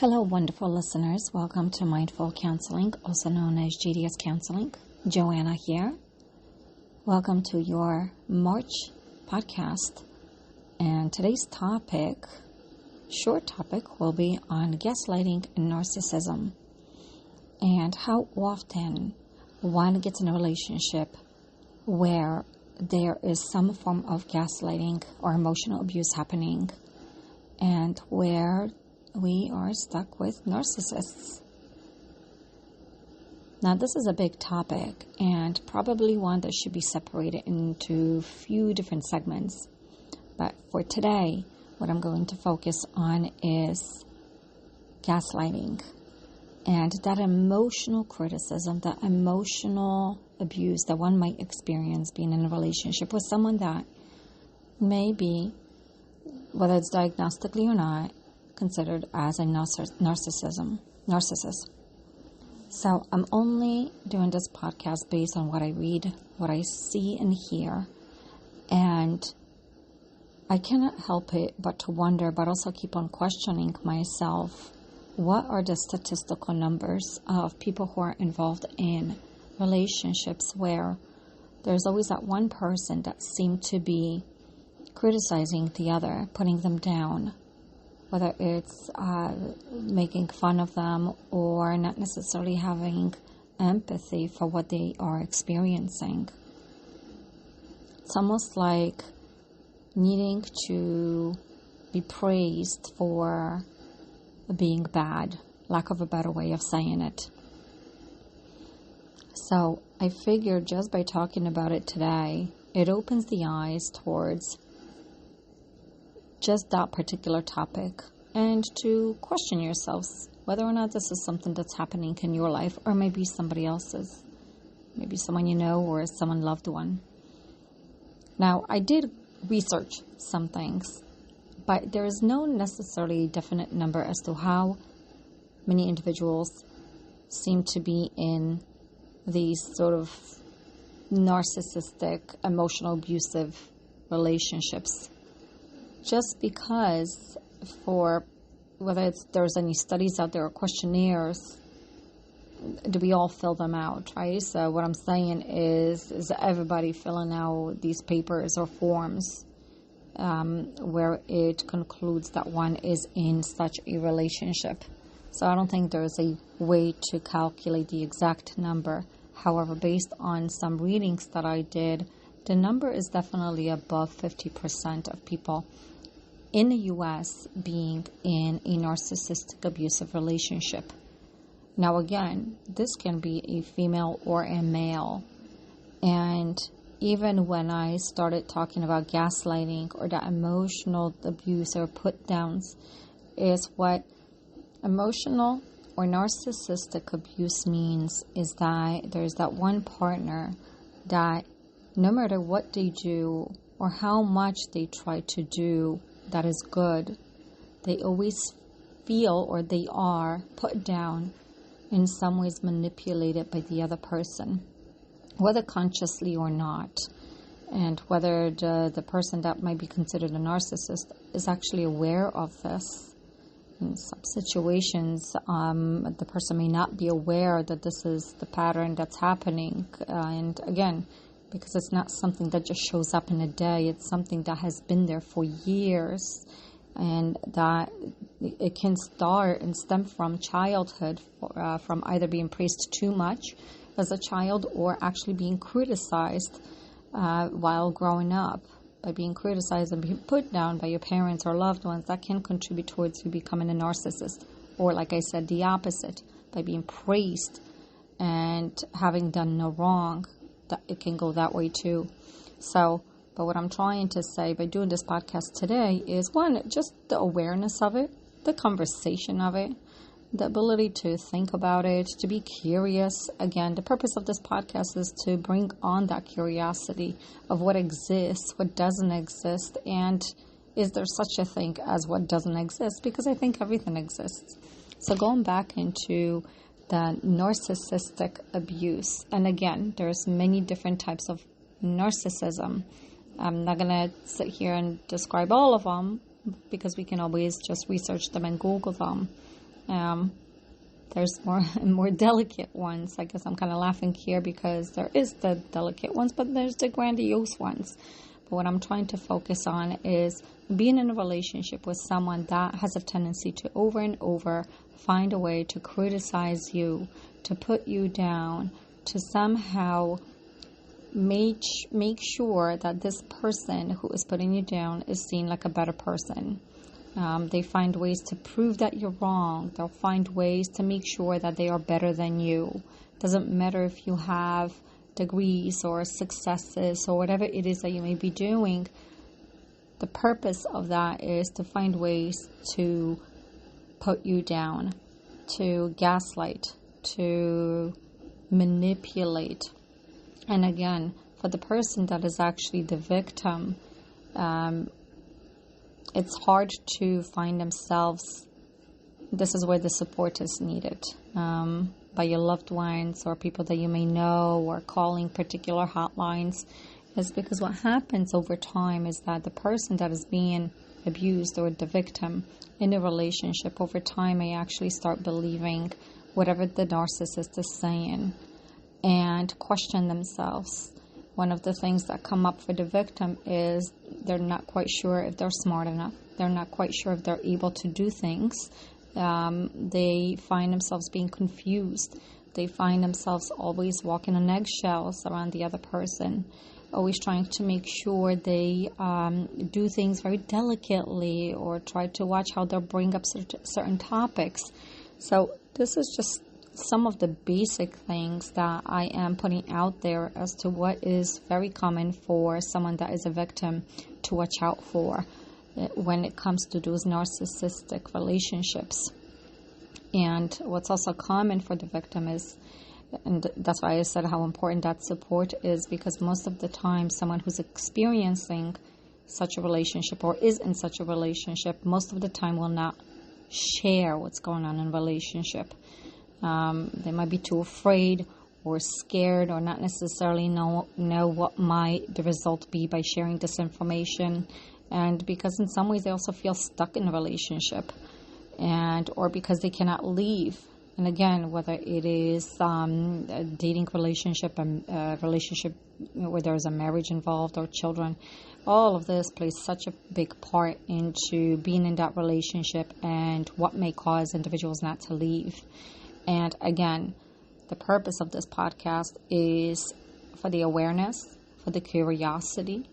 Hello, wonderful listeners. Welcome to Mindful Counseling, also known as GDS Counseling. Joanna here. Welcome to your March podcast. And today's topic, short topic, will be on gaslighting and narcissism. And how often one gets in a relationship where there is some form of gaslighting or emotional abuse happening, and where we are stuck with narcissists. Now, this is a big topic and probably one that should be separated into a few different segments. But for today, what I'm going to focus on is gaslighting and that emotional criticism, that emotional abuse that one might experience being in a relationship with someone that may be, whether it's diagnostically or not, considered as a narcissist. So I'm only doing this podcast based on what I read, what I see and hear, and I cannot help it but to wonder, but also keep on questioning myself. What are the statistical numbers of people who are involved in relationships where there's always that one person that seems to be criticizing the other, putting them down, whether it's making fun of them or not necessarily having empathy for what they are experiencing. It's almost like needing to be praised for being bad, lack of a better way of saying it. So I figured just by talking about it today, it opens the eyes towards just that particular topic, and to question yourselves whether or not this is something that's happening in your life, or maybe somebody else's, maybe someone you know or someone loved one. Now, I did research some things, but there is no necessarily definite number as to how many individuals seem to be in these sort of narcissistic, emotional, abusive relationships. Just because for whether there's any studies out there or questionnaires, do we all fill them out, right? So what I'm saying is everybody filling out these papers or forms where it concludes that one is in such a relationship. So I don't think there's a way to calculate the exact number. However, based on some readings that I did, the number is definitely above 50% of people in the U.S. being in a narcissistic abusive relationship. Now again, this can be a female or a male. And even when I started talking about gaslighting or that emotional abuse or put downs, is what emotional or narcissistic abuse means is that there's that one partner that no matter what they do or how much they try to do that is good, they always feel or they are put down, in some ways manipulated by the other person, whether consciously or not, and whether the person that might be considered a narcissist is actually aware of this. In some situations, the person may not be aware that this is the pattern that's happening, and again, because it's not something that just shows up in a day. It's something that has been there for years, and that it can start and stem from childhood, from either being praised too much as a child or actually being criticized while growing up. By being criticized and being put down by your parents or loved ones, that can contribute towards you becoming a narcissist. Or like I said, the opposite, by being praised and having done no wrong. That it can go that way too. So, but what I'm trying to say by doing this podcast today is, one, just the awareness of it, the conversation of it, the ability to think about it, to be curious. Again, the purpose of this podcast is to bring on that curiosity of what exists, what doesn't exist, and is there such a thing as what doesn't exist? Because I think everything exists. So going back into the narcissistic abuse. And again, there's many different types of narcissism. I'm not going to sit here and describe all of them because we can always just research them and Google them. There's more delicate ones. I guess I'm kind of laughing here because there is the delicate ones, but there's the grandiose ones. But what I'm trying to focus on is being in a relationship with someone that has a tendency to over and over find a way to criticize you, to put you down, to somehow make sure that this person who is putting you down is seen like a better person. They find ways to prove that you're wrong. They'll find ways to make sure that they are better than you. Doesn't matter if you have degrees or successes or whatever it is that you may be doing. The purpose of that is to find ways to put you down, to gaslight, to manipulate. And again, for the person that is actually the victim, it's hard to find themselves. This is where the support is needed by your loved ones or people that you may know, or calling particular hotlines. Is because what happens over time is that the person that is being abused, or the victim in a relationship, over time may actually start believing whatever the narcissist is saying and question themselves. One of the things that come up for the victim is they're not quite sure if they're smart enough. They're not quite sure if they're able to do things. They find themselves being confused. They find themselves always walking on eggshells around the other person, always trying to make sure they do things very delicately, or try to watch how they'll bring up certain topics. So this is just some of the basic things that I am putting out there as to what is very common for someone that is a victim to watch out for when it comes to those narcissistic relationships. And what's also common for the victim is, and that's why I said how important that support is, because most of the time someone who's experiencing such a relationship or is in such a relationship, most of the time will not share what's going on in a relationship. They might be too afraid or scared, or not necessarily know what might the result be by sharing this information. And because in some ways they also feel stuck in a relationship, or because they cannot leave. And again, whether it is a dating relationship, a relationship where there is a marriage involved, or children, all of this plays such a big part into being in that relationship and what may cause individuals not to leave. And again, the purpose of this podcast is for the awareness, for the curiosity.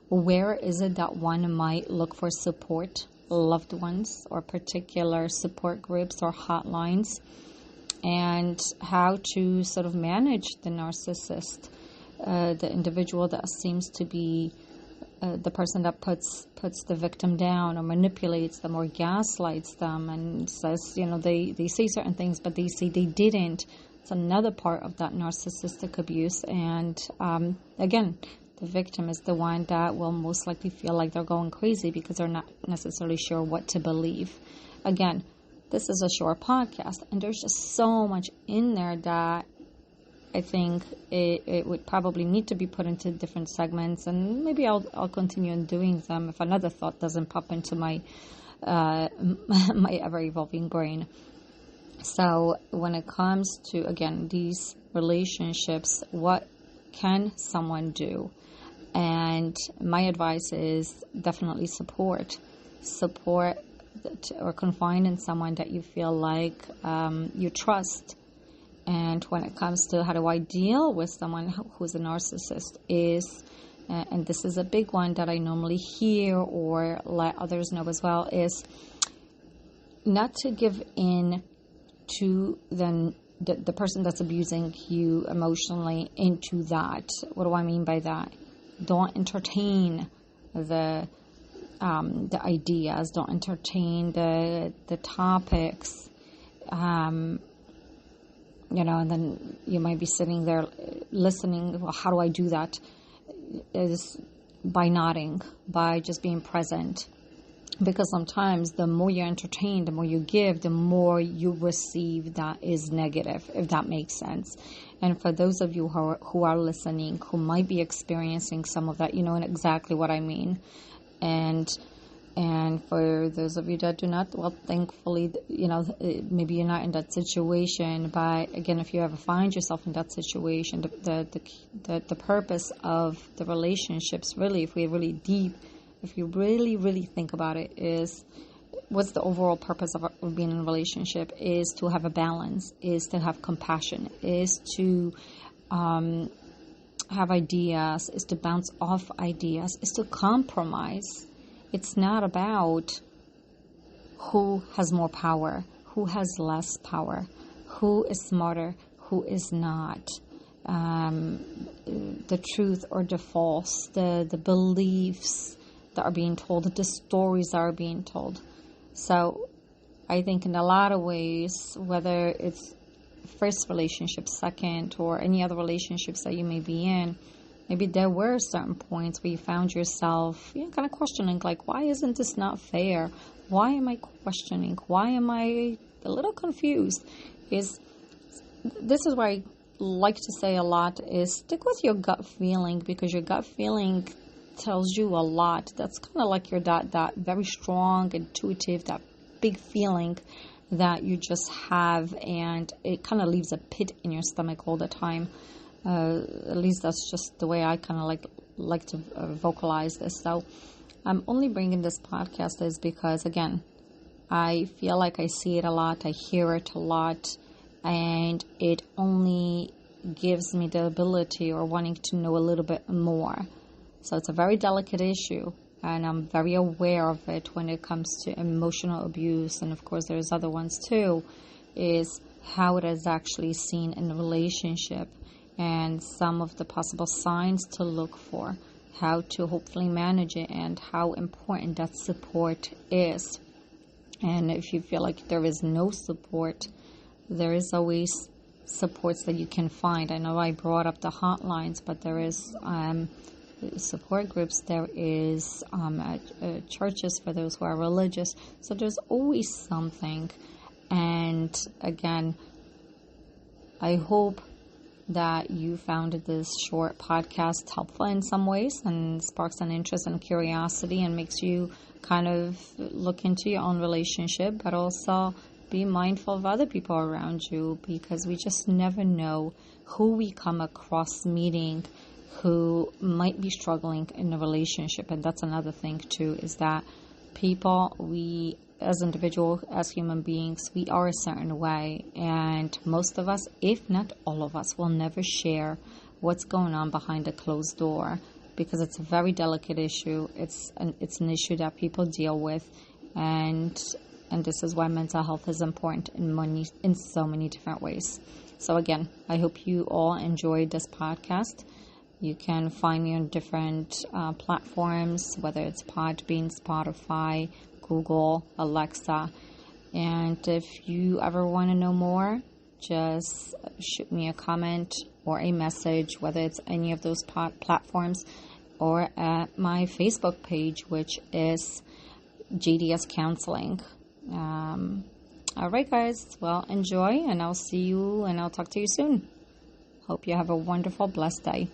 Where is it that one might look for support, loved ones, or particular support groups or hotlines, and how to sort of manage the narcissist, the individual that seems to be the person that puts the victim down, or manipulates them, or gaslights them, and says, they say certain things, but they say they didn't. It's another part of that narcissistic abuse. And again, the victim is the one that will most likely feel like they're going crazy because they're not necessarily sure what to believe. Again, this is a short podcast, and there's just so much in there that I think it would probably need to be put into different segments, and maybe I'll continue in doing them if another thought doesn't pop into my my ever-evolving brain. So when it comes to, again, these relationships, what can someone do? And my advice is definitely support, or confide in someone that you feel like you trust. And when it comes to how do I deal with someone who's a narcissist is, and this is a big one that I normally hear or let others know as well, is not to give in to the person that's abusing you emotionally into that. What do I mean by that? Don't entertain the ideas. Don't entertain the topics. And then you might be sitting there listening. Well, how do I do that? Is by nodding, by just being present. Because sometimes the more you entertain, the more you give, the more you receive that is negative, if that makes sense. And for those of you who are listening, who might be experiencing some of that, you know exactly what I mean. And And for those of you that do not, well, thankfully, maybe you're not in that situation. But again, if you ever find yourself in that situation, the purpose of the relationships, really, if we're really deep, if you really, really think about it, is what's the overall purpose of being in a relationship? Is to have a balance, is to have compassion, is to have ideas, is to bounce off ideas, is to compromise. It's not about who has more power, who has less power, who is smarter, who is not, the truth or the false, the beliefs that are being told, the stories that are being told. So I think in a lot of ways, whether it's first relationship, second, or any other relationships that you may be in, maybe there were certain points where you found yourself kind of questioning, like, why isn't this not fair? Why am I questioning? Why am I a little confused? This is why I like to say a lot is stick with your gut feeling, because your gut feeling tells you a lot. That's kind of like your that very strong, intuitive, that big feeling that you just have, and it kind of leaves a pit in your stomach all the time. At least that's just the way I kind of like to vocalize this. So I'm only bringing this podcast is because, again, I feel like I see it a lot, I hear it a lot, and it only gives me the ability or wanting to know a little bit more. So it's a very delicate issue, and I'm very aware of it when it comes to emotional abuse, and of course there's other ones too, is how it is actually seen in a relationship, and some of the possible signs to look for, how to hopefully manage it, and how important that support is. And if you feel like there is no support, there is always supports that you can find. I know I brought up the hotlines, but there is support groups, there is churches for those who are religious. So there's always something. And again, I hope that you found this short podcast helpful in some ways and sparks an interest and curiosity and makes you kind of look into your own relationship, but also be mindful of other people around you, because we just never know who we come across meeting who might be struggling in a relationship. And that's another thing too, is that people, we as individuals, as human beings, we are a certain way, and most of us, if not all of us, will never share what's going on behind a closed door, because it's a very delicate issue. It's an issue that people deal with, and this is why mental health is important in so many different ways. So again, I hope you all enjoyed this podcast. You can find me on different platforms, whether it's Podbean, Spotify, Google, Alexa. And if you ever want to know more, just shoot me a comment or a message, whether it's any of those platforms or at my Facebook page, which is GDS Counseling. All right, guys. Well, enjoy, and I'll see you, and I'll talk to you soon. Hope you have a wonderful, blessed day.